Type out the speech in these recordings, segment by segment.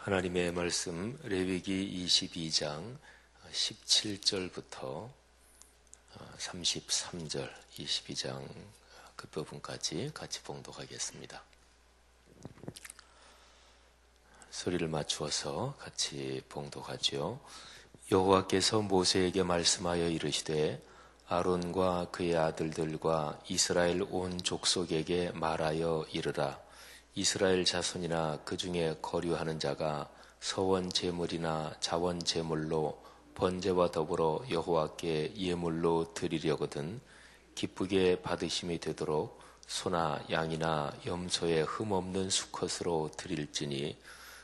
하나님의 말씀 레위기 22장 17절부터 33절 22장 끝부분까지 같이 봉독하겠습니다. 소리를 맞추어서 같이 봉독하죠. 여호와께서 모세에게 말씀하여 이르시되 아론과 그의 아들들과 이스라엘 온 족속에게 말하여 이르라. 이스라엘 자손이나 그 중에 거류하는 자가 서원 제물이나 자원 제물로 번제와 더불어 여호와께 예물로 드리려거든 기쁘게 받으심이 되도록 소나 양이나 염소의 흠 없는 수컷으로 드릴지니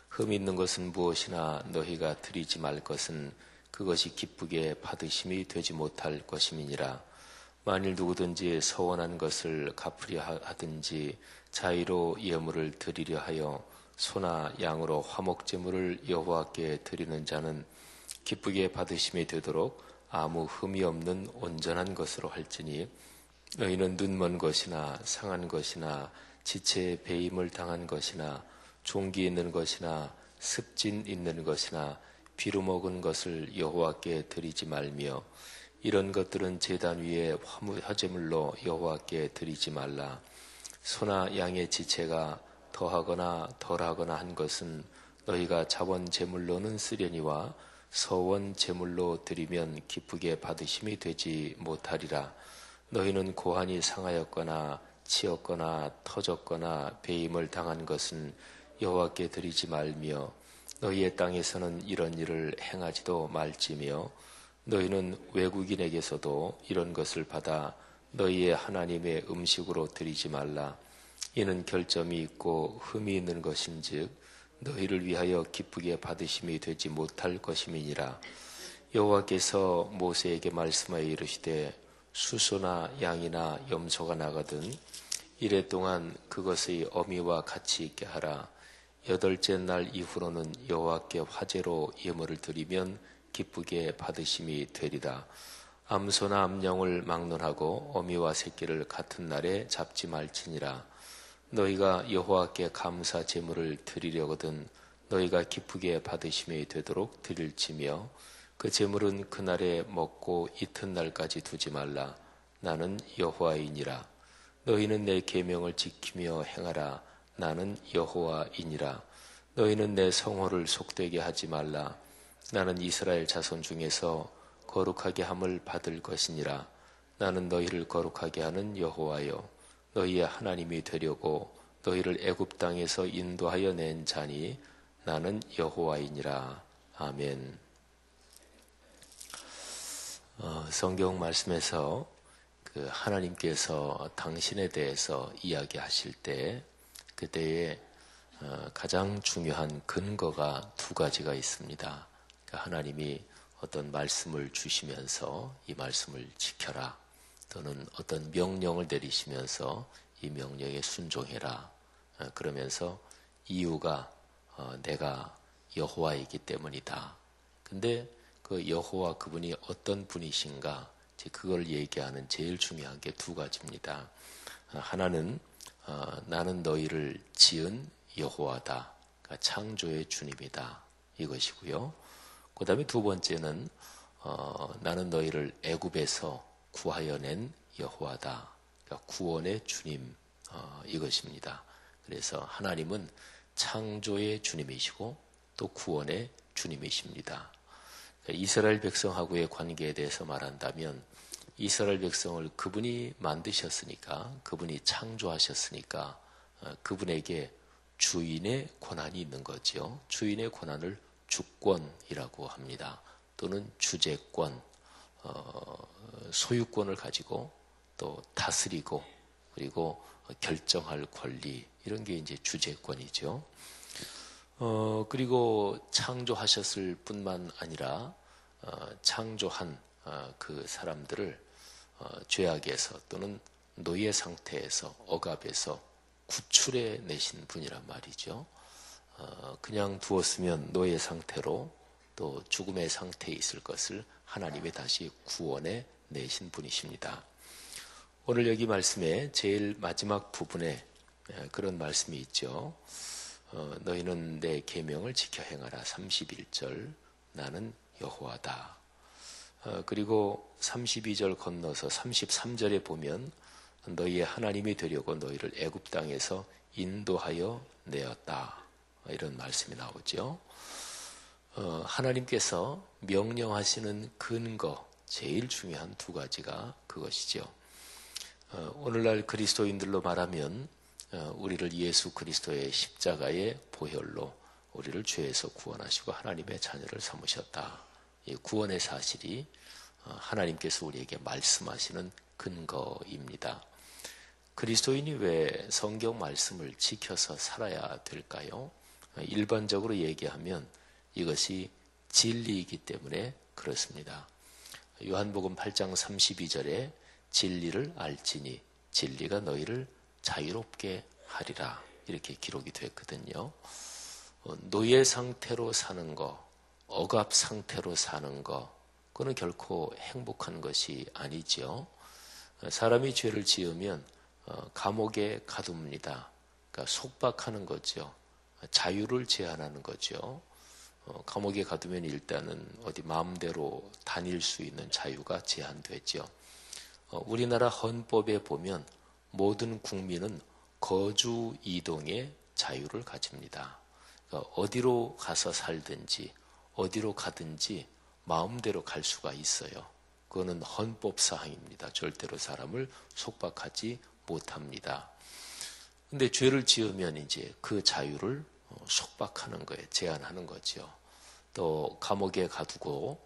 흠 있는 것은 무엇이나 너희가 드리지 말 것은 그것이 기쁘게 받으심이 되지 못할 것임이니라. 만일 누구든지 서원한 것을 갚으려 하든지 자의로 예물을 드리려 하여 소나 양으로 화목제물을 여호와께 드리는 자는 기쁘게 받으심이 되도록 아무 흠이 없는 온전한 것으로 할지니 너희는 눈먼 것이나 상한 것이나 지체에 배임을 당한 것이나 종기 있는 것이나 습진 있는 것이나 비루 먹은 것을 여호와께 드리지 말며 이런 것들은 제단 위에 화제물로 여호와께 드리지 말라. 소나 양의 지체가 더하거나 덜하거나 한 것은 너희가 자원 제물로는 쓰려니와 서원 제물로 드리면 기쁘게 받으심이 되지 못하리라. 너희는 고환이 상하였거나 치었거나 터졌거나 배임을 당한 것은 여호와께 드리지 말며 너희의 땅에서는 이런 일을 행하지도 말지며 너희는 외국인에게서도 이런 것을 받아 너희의 하나님의 음식으로 드리지 말라. 이는 결점이 있고 흠이 있는 것인즉 너희를 위하여 기쁘게 받으심이 되지 못할 것임이니라. 여호와께서 모세에게 말씀하여 이르시되 수소나 양이나 염소가 나거든 이래 동안 그것의 어미와 같이 있게 하라. 8째 날 이후로는 여호와께 화제로 예물을 드리면 기쁘게 받으심이 되리라. 암소나 암양을 막론하고 어미와 새끼를 같은 날에 잡지 말지니라. 너희가 여호와께 감사 제물을 드리려거든 너희가 기쁘게 받으심이 되도록 드릴지며 그 제물은 그날에 먹고 이튿날까지 두지 말라. 나는 여호와이니라. 너희는 내 계명을 지키며 행하라. 나는 여호와이니라. 너희는 내 성호를 속되게 하지 말라. 나는 이스라엘 자손 중에서 거룩하게 함을 받을 것이니라. 나는 너희를 거룩하게 하는 여호와여 너희의 하나님이 되려고 너희를 애굽 땅에서 인도하여 낸 자니 나는 여호와이니라. 아멘. 성경 말씀에서 하나님께서 당신에 대해서 이야기하실 때 그때에 가장 중요한 근거가 두 가지가 있습니다. 그러니까 하나님이 어떤 말씀을 주시면서 이 말씀을 지켜라 또는 어떤 명령을 내리시면서 이 명령에 순종해라 그러면서 이유가 내가 여호와이기 때문이다. 근데 그 여호와 그분이 어떤 분이신가 그걸 얘기하는 제일 중요한 게 두 가지입니다. 하나는 나는 너희를 지은 여호와다. 그러니까 창조의 주님이다. 이것이고요. 그 다음에 두 번째는 나는 너희를 애굽에서 구하여 낸 여호와다. 그러니까 구원의 주님 이것입니다. 그래서 하나님은 창조의 주님이시고 또 구원의 주님이십니다. 이스라엘 백성하고의 관계에 대해서 말한다면 이스라엘 백성을 그분이 만드셨으니까 그분이 창조하셨으니까 그분에게 주인의 권한이 있는 거죠. 주인의 권한을 주권이라고 합니다. 또는 주재권, 소유권을 가지고 또 다스리고 그리고 결정할 권리 이런 게 이제 주재권이죠. 그리고 창조하셨을 뿐만 아니라 창조한 그 사람들을 죄악에서 또는 노예 상태에서 억압에서 구출해 내신 분이란 말이죠. 그냥 두었으면 노예 상태로 또 죽음의 상태에 있을 것을 하나님이 다시 구원해 내신 분이십니다. 오늘 여기 말씀의 제일 마지막 부분에 그런 말씀이 있죠. 너희는 내 계명을 지켜 행하라. 31절 나는 여호와다. 그리고 32절 건너서 33절에 보면 너희의 하나님이 되려고 너희를 애굽 땅에서 인도하여 내었다. 이런 말씀이 나오죠. 하나님께서 명령하시는 근거, 제일 중요한 두 가지가 그것이죠. 오늘날 그리스도인들로 말하면 우리를 예수 그리스도의 십자가의 보혈로 우리를 죄에서 구원하시고 하나님의 자녀를 삼으셨다. 이 구원의 사실이 하나님께서 우리에게 말씀하시는 근거입니다. 그리스도인이 왜 성경 말씀을 지켜서 살아야 될까요? 일반적으로 얘기하면 이것이 진리이기 때문에 그렇습니다. 요한복음 8장 32절에 진리를 알지니 진리가 너희를 자유롭게 하리라 이렇게 기록이 됐거든요. 노예 상태로 사는 거, 억압 상태로 사는 거, 그거는 결코 행복한 것이 아니죠. 사람이 죄를 지으면 감옥에 가둡니다. 그러니까 속박하는 거죠. 자유를 제한하는 거죠. 감옥에 가두면 일단은 어디 마음대로 다닐 수 있는 자유가 제한되죠. 우리나라 헌법에 보면 모든 국민은 거주 이동의 자유를 가집니다. 그러니까 어디로 가서 살든지 어디로 가든지 마음대로 갈 수가 있어요. 그거는 헌법 사항입니다. 절대로 사람을 속박하지 못합니다. 근데 죄를 지으면 이제 그 자유를 속박하는 거예요. 제한하는 거죠. 또 감옥에 가두고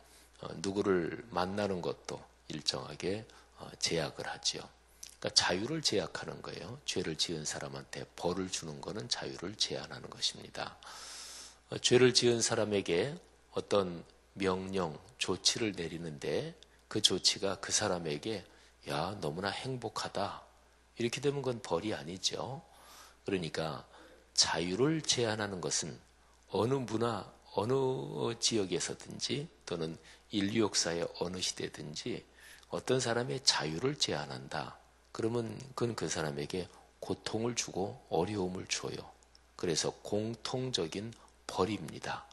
누구를 만나는 것도 일정하게 제약을 하죠. 그러니까 자유를 제약하는 거예요. 죄를 지은 사람한테 벌을 주는 것은 자유를 제한하는 것입니다. 죄를 지은 사람에게 어떤 명령, 조치를 내리는데 그 조치가 그 사람에게 야 너무나 행복하다 이렇게 되면 그건 벌이 아니죠. 그러니까 자유를 제한하는 것은 어느 문화, 어느 지역에서든지 또는 인류 역사의 어느 시대든지 어떤 사람의 자유를 제한한다. 그러면 그건 그 사람에게 고통을 주고 어려움을 줘요. 그래서 공통적인 벌입니다.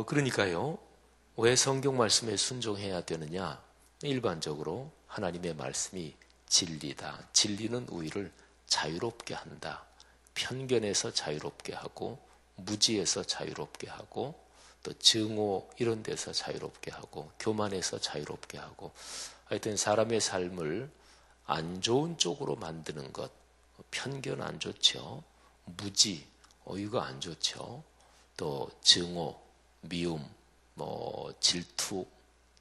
그러니까요. 왜 성경 말씀에 순종해야 되느냐? 일반적으로 하나님의 말씀이 진리다. 진리는 우리를 자유롭게 한다. 편견에서 자유롭게 하고 무지에서 자유롭게 하고 또 증오 이런 데서 자유롭게 하고 교만에서 자유롭게 하고 하여튼 사람의 삶을 안 좋은 쪽으로 만드는 것 편견 안 좋죠. 무지 이거 안 좋죠. 또 증오, 미움, 질투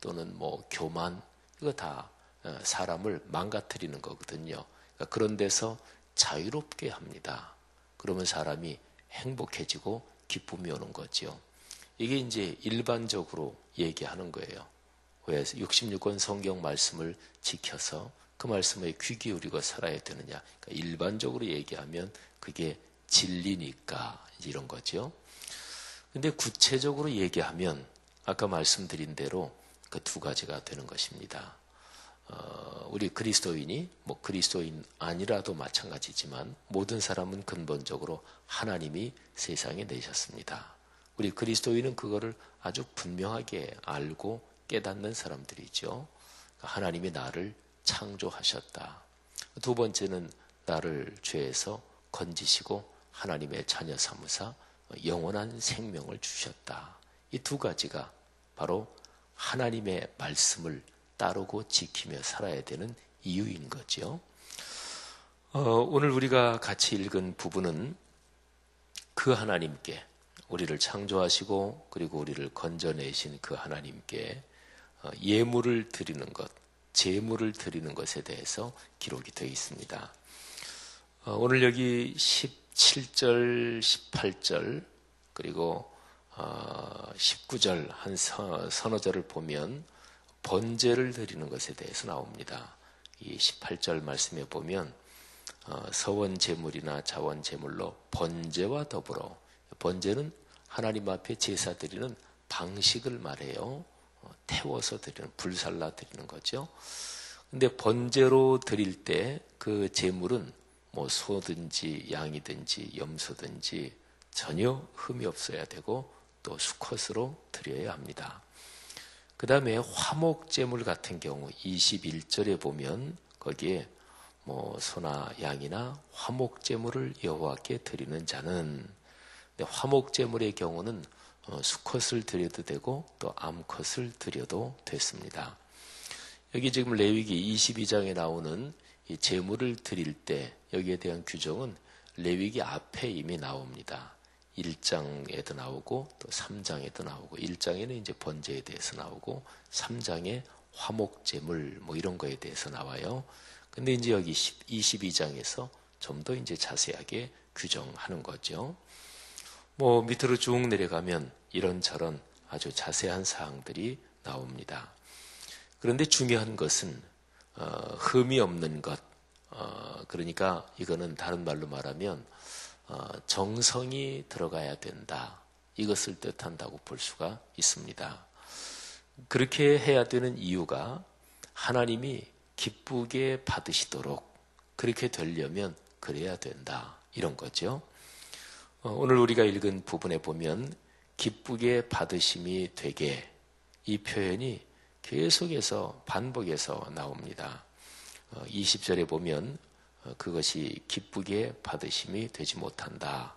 또는 교만 이거 다 사람을 망가뜨리는 거거든요. 그러니까 그런 데서 자유롭게 합니다. 그러면 사람이 행복해지고 기쁨이 오는 거죠. 이게 이제 일반적으로 얘기하는 거예요. 왜 66권 성경 말씀을 지켜서 그 말씀에 귀 기울이고 살아야 되느냐. 그러니까 일반적으로 얘기하면 그게 진리니까 이런 거죠. 근데 구체적으로 얘기하면 아까 말씀드린 대로 그 두 가지가 되는 것입니다. 우리 그리스도인이 그리스도인 아니라도 마찬가지지만 모든 사람은 근본적으로 하나님이 세상에 내셨습니다. 우리 그리스도인은 그거를 아주 분명하게 알고 깨닫는 사람들이죠. 하나님이 나를 창조하셨다. 두 번째는 나를 죄에서 건지시고 하나님의 자녀 삼으사 영원한 생명을 주셨다. 이 두 가지가 바로 하나님의 말씀을 따르고 지키며 살아야 되는 이유인 거죠. 오늘 우리가 같이 읽은 부분은 그 하나님께 우리를 창조하시고 그리고 우리를 건져내신 그 하나님께 예물을 드리는 것, 제물을 드리는 것에 대해서 기록이 되어 있습니다. 오늘 여기 17절, 18절 그리고 19절 한 서너 절을 보면 번제를 드리는 것에 대해서 나옵니다. 이 18절 말씀에 보면 서원 제물이나 자원 제물로 번제와 더불어 번제는 하나님 앞에 제사 드리는 방식을 말해요. 태워서 드리는 불살라 드리는 거죠. 근데 번제로 드릴 때 그 제물은 뭐 소든지 양이든지 염소든지 전혀 흠이 없어야 되고 또 수컷으로 드려야 합니다. 그 다음에 화목제물 같은 경우 21절에 보면 거기에 뭐 소나 양이나 화목제물을 여호와께 드리는 자는, 화목제물의 경우는 수컷을 드려도 되고 또 암컷을 드려도 됐습니다. 여기 지금 레위기 22장에 나오는 이 제물을 드릴 때 여기에 대한 규정은 레위기 앞에 이미 나옵니다. 1장에도 나오고 또 3장에도 나오고, 1장에는 이제 번제에 대해서 나오고 3장에 화목제물 뭐 이런 거에 대해서 나와요. 근데 이제 여기 22장에서 좀 더 이제 자세하게 규정하는 거죠. 뭐 밑으로 쭉 내려가면 이런저런 아주 자세한 사항들이 나옵니다. 그런데 중요한 것은 흠이 없는 것, 그러니까 이거는 다른 말로 말하면 정성이 들어가야 된다, 이것을 뜻한다고 볼 수가 있습니다. 그렇게 해야 되는 이유가 하나님이 기쁘게 받으시도록 그렇게 되려면 그래야 된다, 이런 거죠. 오늘 우리가 읽은 부분에 보면 기쁘게 받으심이 되게, 이 표현이 계속해서 반복해서 나옵니다. 20절에 보면 그것이 기쁘게 받으심이 되지 못한다.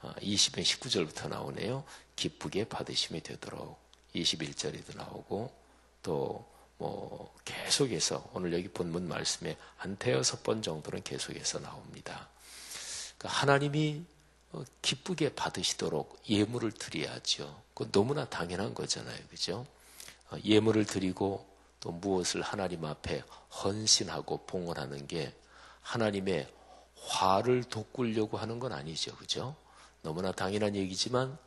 20편 19절부터 나오네요. 기쁘게 받으심이 되도록. 21절에도 나오고 또 뭐 계속해서 오늘 여기 본문 말씀에 한 대여섯 번 정도는 계속해서 나옵니다. 그러니까 하나님이 기쁘게 받으시도록 예물을 드려야죠. 그건 너무나 당연한 거잖아요. 그죠? 예물을 드리고 또 무엇을 하나님 앞에 헌신하고 봉헌하는 게 하나님의 화를 돋구려고 하는 건 아니죠. 그죠? 너무나 당연한 얘기지만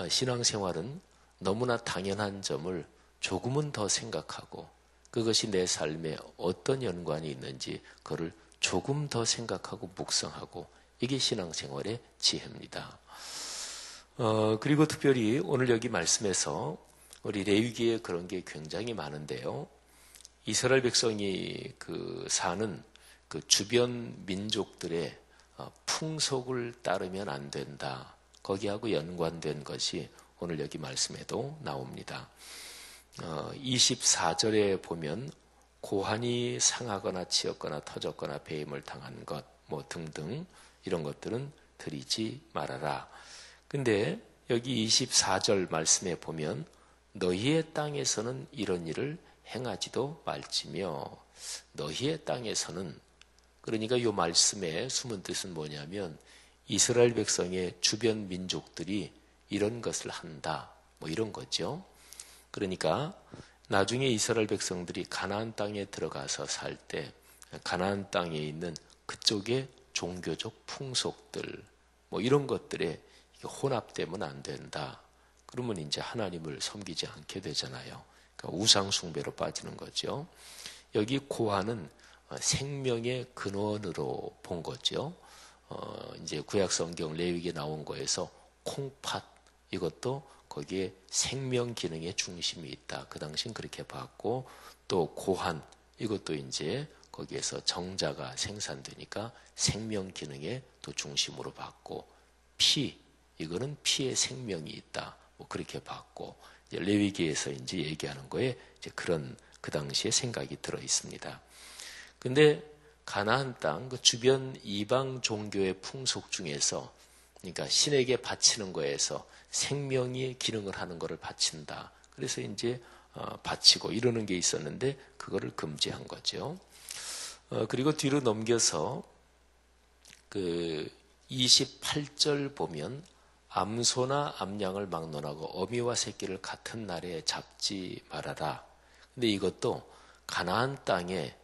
신앙생활은 너무나 당연한 점을 조금은 더 생각하고 그것이 내 삶에 어떤 연관이 있는지 그걸 조금 더 생각하고 묵상하고, 이게 신앙생활의 지혜입니다. 그리고 특별히 오늘 여기 말씀에서 우리 레위기에 그런 게 굉장히 많은데요. 이스라엘 백성이 사는 그 주변 민족들의 풍속을 따르면 안 된다. 거기하고 연관된 것이 오늘 여기 말씀에도 나옵니다. 24절에 보면 고환이 상하거나 치였거나 터졌거나 배임을 당한 것 뭐 등등 이런 것들은 드리지 말아라. 근데 여기 24절 말씀에 보면 너희의 땅에서는 이런 일을 행하지도 말지며, 너희의 땅에서는, 그러니까 이 말씀의 숨은 뜻은 뭐냐면 이스라엘 백성의 주변 민족들이 이런 것을 한다, 뭐 이런 거죠. 그러니까 나중에 이스라엘 백성들이 가나안 땅에 들어가서 살 때 가나안 땅에 있는 그쪽의 종교적 풍속들 뭐 이런 것들에 혼합되면 안 된다. 그러면 이제 하나님을 섬기지 않게 되잖아요. 그러니까 우상 숭배로 빠지는 거죠. 여기 고아는 생명의 근원으로 본 거죠. 이제 구약 성경 레위기에 나온 거에서 콩팥, 이것도 거기에 생명 기능의 중심이 있다. 그 당시엔 그렇게 봤고, 또 고환, 이것도 이제 거기에서 정자가 생산되니까 생명 기능의 또 중심으로 봤고, 피, 이거는 피에 생명이 있다. 뭐 그렇게 봤고, 레위기에서 이제 얘기하는 거에 이제 그런 그 당시에 생각이 들어 있습니다. 근데 가나안 땅 그 주변 이방 종교의 풍속 중에서, 그러니까 신에게 바치는 거에서 생명의 기능을 하는 것을 바친다. 그래서 이제 바치고 이러는 게 있었는데 그거를 금지한 거죠. 그리고 뒤로 넘겨서 그 28절 보면 암소나 암양을 막론하고 어미와 새끼를 같은 날에 잡지 말아라. 근데 이것도 가나안 땅에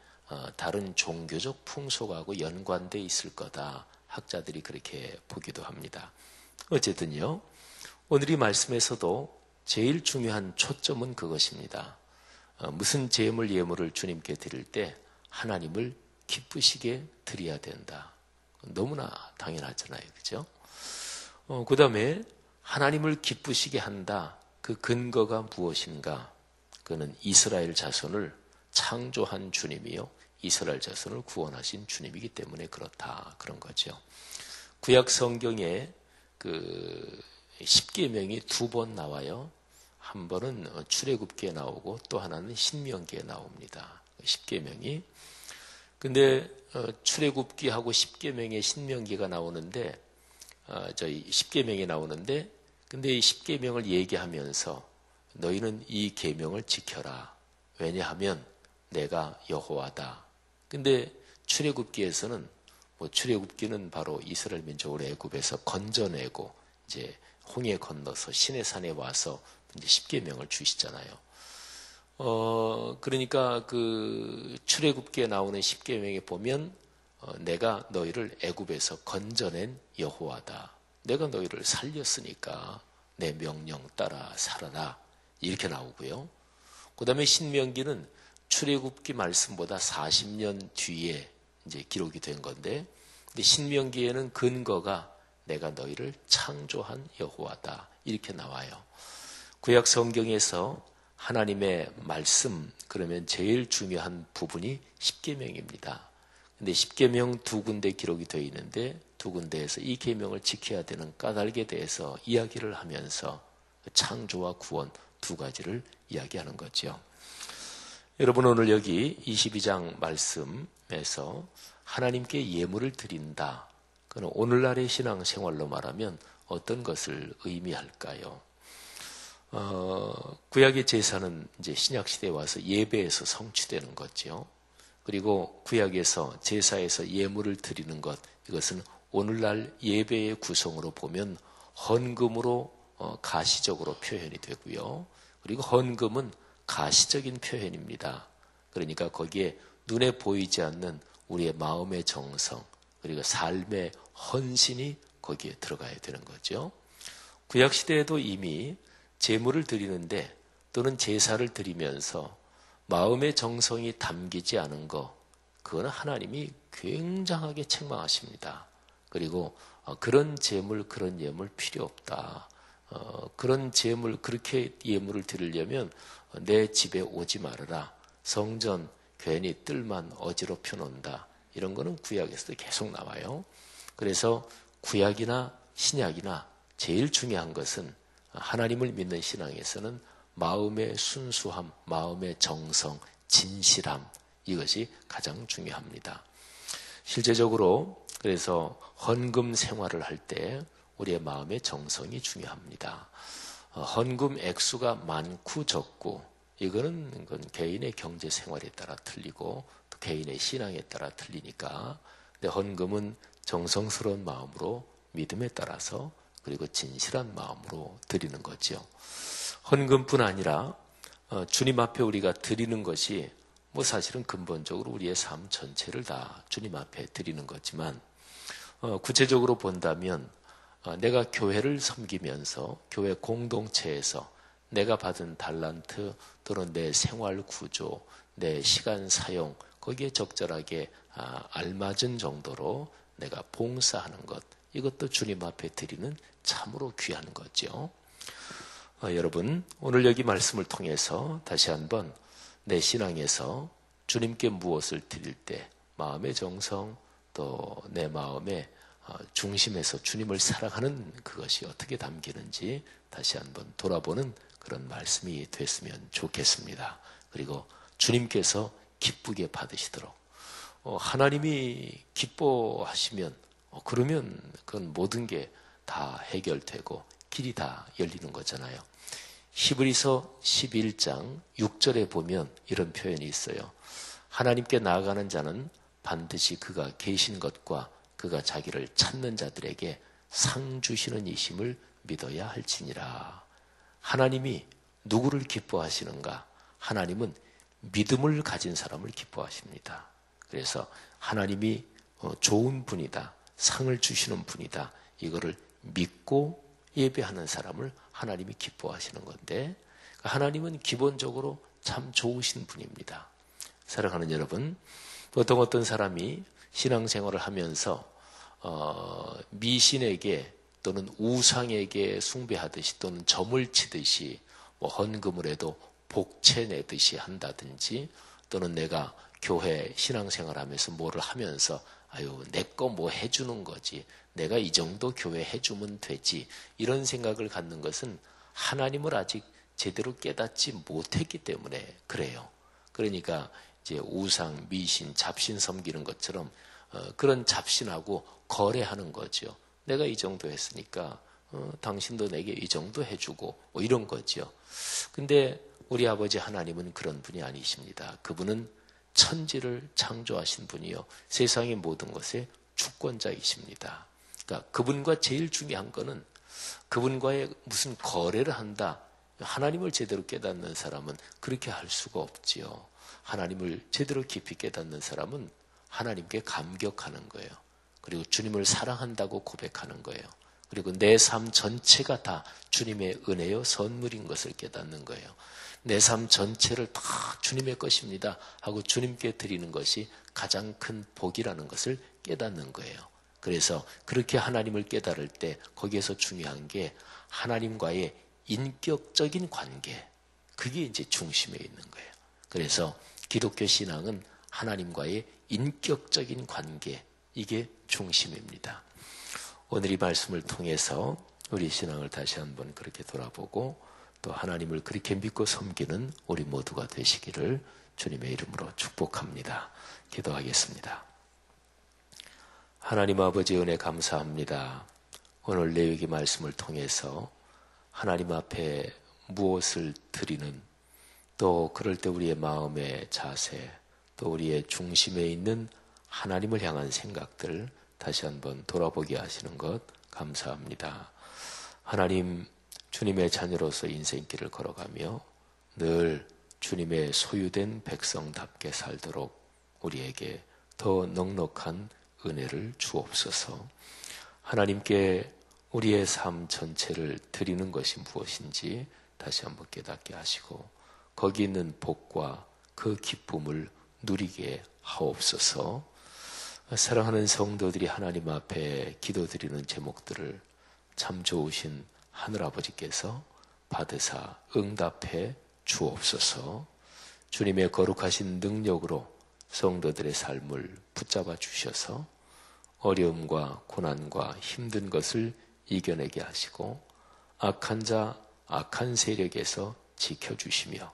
다른 종교적 풍속하고 연관돼 있을 거다. 학자들이 그렇게 보기도 합니다. 어쨌든요, 오늘 이 말씀에서도 제일 중요한 초점은 그것입니다. 무슨 제물 예물을 주님께 드릴 때 하나님을 기쁘시게 드려야 된다. 너무나 당연하잖아요. 그죠? 그 다음에 하나님을 기쁘시게 한다. 그 근거가 무엇인가? 그는 이스라엘 자손을 창조한 주님이요, 이스라엘 자손을 구원하신 주님이기 때문에 그렇다, 그런 거죠. 구약 성경에 그 십계명이 두 번 나와요. 한 번은 출애굽기에 나오고 또 하나는 신명기에 나옵니다. 십계명이. 근데 출애굽기하고 십계명에 신명기가 나오는데 저희 십계명이 나오는데, 근데 이 십계명을 얘기하면서 너희는 이 계명을 지켜라. 왜냐하면 내가 여호와다. 근데 출애굽기에서는 출애굽기는 바로 이스라엘 민족을 애굽에서 건져내고 이제 홍해 건너서 시내산에 와서 이제 십계명을 주시잖아요. 그러니까 그 출애굽기에 나오는 십계명에 보면 내가 너희를 애굽에서 건져낸 여호와다. 내가 너희를 살렸으니까 내 명령 따라 살아라. 이렇게 나오고요. 그 다음에 신명기는 출애굽기 말씀보다 40년 뒤에 이제 기록이 된 건데, 근데 신명기에는 근거가 내가 너희를 창조한 여호와다. 이렇게 나와요. 구약 성경에서 하나님의 말씀, 그러면 제일 중요한 부분이 십계명입니다. 근데 십계명 두 군데 기록이 되어 있는데 두 군데에서 이 계명을 지켜야 되는 까닭에 대해서 이야기를 하면서 창조와 구원 두 가지를 이야기하는 거죠. 여러분, 오늘 여기 22장 말씀에서 하나님께 예물을 드린다. 그는 오늘날의 신앙생활로 말하면 어떤 것을 의미할까요? 구약의 제사는 이제 신약 시대에 와서 예배에서 성취되는 거죠. 그리고 구약에서 제사에서 예물을 드리는 것, 이것은 오늘날 예배의 구성으로 보면 헌금으로 가시적으로 표현이 되고요. 그리고 헌금은 가시적인 표현입니다. 그러니까 거기에 눈에 보이지 않는 우리의 마음의 정성, 그리고 삶의 헌신이 거기에 들어가야 되는 거죠. 구약 시대에도 이미 제물을 드리는데 또는 제사를 드리면서 마음의 정성이 담기지 않은 것, 그거는 하나님이 굉장하게 책망하십니다. 그리고 그런 제물, 그런 예물 필요 없다. 그런 제물, 그렇게 예물을 드리려면 내 집에 오지 말아라. 성전 괜히 뜰만 어지럽혀 놓는다. 이런 거는 구약에서도 계속 나와요. 그래서 구약이나 신약이나 제일 중요한 것은 하나님을 믿는 신앙에서는 마음의 순수함, 마음의 정성, 진실함, 이것이 가장 중요합니다. 실제적으로 그래서 헌금 생활을 할 때 우리의 마음의 정성이 중요합니다. 헌금 액수가 많고 적고 이거는 그건 개인의 경제 생활에 따라 틀리고 또 개인의 신앙에 따라 틀리니까, 근데 헌금은 정성스러운 마음으로 믿음에 따라서 그리고 진실한 마음으로 드리는 거죠. 헌금뿐 아니라 주님 앞에 우리가 드리는 것이 사실은 근본적으로 우리의 삶 전체를 다 주님 앞에 드리는 거지만, 구체적으로 본다면 내가 교회를 섬기면서 교회 공동체에서 내가 받은 달란트 또는 내 생활 구조, 내 시간 사용, 거기에 적절하게 알맞은 정도로 내가 봉사하는 것, 이것도 주님 앞에 드리는 참으로 귀한 거죠. 여러분, 오늘 여기 말씀을 통해서 다시 한번 내 신앙에서 주님께 무엇을 드릴 때 마음의 정성, 또 내 마음의 중심에서 주님을 사랑하는 그것이 어떻게 담기는지 다시 한번 돌아보는 그런 말씀이 됐으면 좋겠습니다. 그리고 주님께서 기쁘게 받으시도록, 하나님이 기뻐하시면 그러면 그건 모든 게 다 해결되고 길이 다 열리는 거잖아요. 히브리서 11장 6절에 보면 이런 표현이 있어요. 하나님께 나아가는 자는 반드시 그가 계신 것과 그가 자기를 찾는 자들에게 상 주시는 이심을 믿어야 할지니라. 하나님이 누구를 기뻐하시는가? 하나님은 믿음을 가진 사람을 기뻐하십니다. 그래서 하나님이 좋은 분이다, 상을 주시는 분이다, 이거를 믿고 예배하는 사람을 하나님이 기뻐하시는 건데, 하나님은 기본적으로 참 좋으신 분입니다. 사랑하는 여러분, 보통 어떤 사람이 신앙생활을 하면서 미신에게 또는 우상에게 숭배하듯이 또는 점을 치듯이 헌금을 해도 복채 내듯이 한다든지, 또는 내가 교회 신앙생활 하면서 뭐를 하면서 아유 내 거 뭐 해주는 거지, 내가 이 정도 교회 해주면 되지, 이런 생각을 갖는 것은 하나님을 아직 제대로 깨닫지 못했기 때문에 그래요. 그러니까 이제 우상, 미신, 잡신 섬기는 것처럼 그런 잡신하고 거래하는 거죠. 내가 이 정도 했으니까 당신도 내게 이 정도 해주고 뭐 이런 거죠. 근데 우리 아버지 하나님은 그런 분이 아니십니다. 그분은 천지를 창조하신 분이요, 세상의 모든 것의 주권자이십니다. 그러니까 그분과 제일 중요한 거는 그분과의 무슨 거래를 한다, 하나님을 제대로 깨닫는 사람은 그렇게 할 수가 없지요. 하나님을 제대로 깊이 깨닫는 사람은 하나님께 감격하는 거예요. 그리고 주님을 사랑한다고 고백하는 거예요. 그리고 내 삶 전체가 다 주님의 은혜요 선물인 것을 깨닫는 거예요. 내 삶 전체를 다 주님의 것입니다 하고 주님께 드리는 것이 가장 큰 복이라는 것을 깨닫는 거예요. 그래서 그렇게 하나님을 깨달을 때 거기에서 중요한 게 하나님과의 인격적인 관계, 그게 이제 중심에 있는 거예요. 그래서 기독교 신앙은 하나님과의 인격적인 관계, 이게 중심입니다. 오늘 이 말씀을 통해서 우리 신앙을 다시 한번 그렇게 돌아보고 또 하나님을 그렇게 믿고 섬기는 우리 모두가 되시기를 주님의 이름으로 축복합니다. 기도하겠습니다. 하나님 아버지 은혜 감사합니다. 오늘 레위기 말씀을 통해서 하나님 앞에 무엇을 드리는, 또 그럴 때 우리의 마음의 자세, 또 우리의 중심에 있는 하나님을 향한 생각들 다시 한번 돌아보게 하시는 것 감사합니다. 하나님, 주님의 자녀로서 인생길을 걸어가며 늘 주님의 소유된 백성답게 살도록 우리에게 더 넉넉한 은혜를 주옵소서. 하나님께 우리의 삶 전체를 드리는 것이 무엇인지 다시 한번 깨닫게 하시고 거기 있는 복과 그 기쁨을 누리게 하옵소서. 사랑하는 성도들이 하나님 앞에 기도드리는 제목들을 참 좋으신 하늘아버지께서 받으사 응답해 주옵소서. 주님의 거룩하신 능력으로 성도들의 삶을 붙잡아 주셔서 어려움과 고난과 힘든 것을 이겨내게 하시고 악한 자, 악한 세력에서 지켜주시며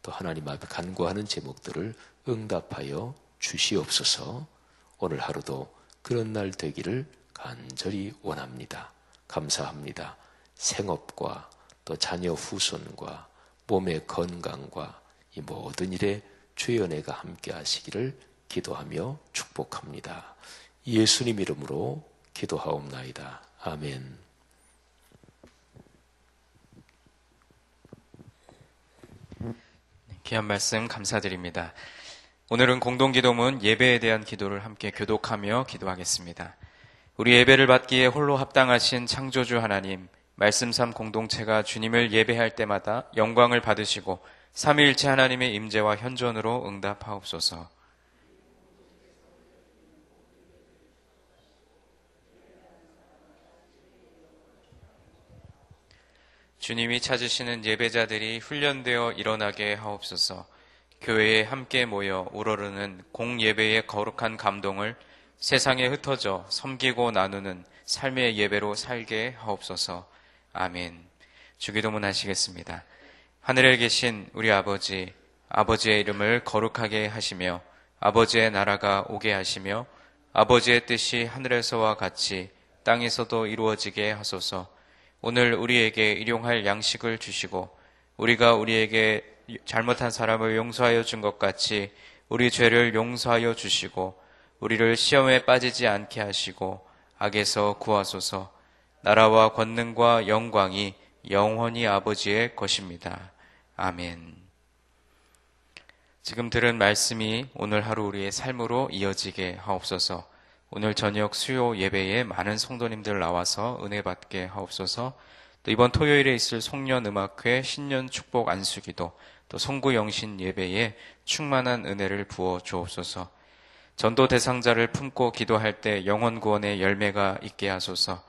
또 하나님 앞에 간구하는 제목들을 응답하여 주시옵소서. 오늘 하루도 그런 날 되기를 간절히 원합니다. 감사합니다. 생업과 또 자녀 후손과 몸의 건강과 이 모든 일에 주의 은혜가 함께 하시기를 기도하며 축복합니다. 예수님 이름으로 기도하옵나이다. 아멘. 귀한 말씀 감사드립니다. 오늘은 공동기도문 예배에 대한 기도를 함께 교독하며 기도하겠습니다. 우리 예배를 받기에 홀로 합당하신 창조주 하나님, 말씀 삶 공동체가 주님을 예배할 때마다 영광을 받으시고 삼위일체 하나님의 임재와 현존으로 응답하옵소서. 주님이 찾으시는 예배자들이 훈련되어 일어나게 하옵소서. 교회에 함께 모여 우러르는 공예배의 거룩한 감동을 세상에 흩어져 섬기고 나누는 삶의 예배로 살게 하옵소서. 아멘. 주기도문 하시겠습니다. 하늘에 계신 우리 아버지, 아버지의 이름을 거룩하게 하시며 아버지의 나라가 오게 하시며 아버지의 뜻이 하늘에서와 같이 땅에서도 이루어지게 하소서. 오늘 우리에게 일용할 양식을 주시고 우리가 우리에게 잘못한 사람을 용서하여 준 것 같이 우리 죄를 용서하여 주시고 우리를 시험에 빠지지 않게 하시고 악에서 구하소서. 나라와 권능과 영광이 영원히 아버지의 것입니다. 아멘. 지금 들은 말씀이 오늘 하루 우리의 삶으로 이어지게 하옵소서. 오늘 저녁 수요 예배에 많은 성도님들 나와서 은혜 받게 하옵소서. 또 이번 토요일에 있을 송년음악회 신년 축복 안수기도, 또 송구영신 예배에 충만한 은혜를 부어 주옵소서. 전도 대상자를 품고 기도할 때 영혼 구원의 열매가 있게 하소서.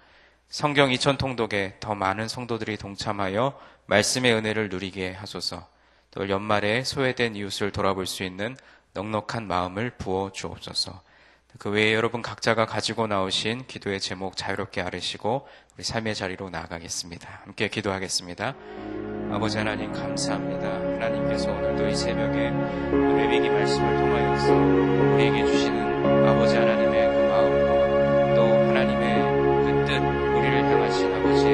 성경 2000 통독에 더 많은 성도들이 동참하여 말씀의 은혜를 누리게 하소서. 또 연말에 소외된 이웃을 돌아볼 수 있는 넉넉한 마음을 부어 주옵소서. 그 외에 여러분 각자가 가지고 나오신 기도의 제목 자유롭게 아뢰시고 우리 삶의 자리로 나아가겠습니다. 함께 기도하겠습니다. 아버지 하나님 감사합니다. 하나님께서 오늘도 이 새벽에 레위기 말씀을 통하여서 우리에게 주시는 아버지 하나님의 그 마음과 또 하나님의 그 뜻, 우리를 향하신 아버지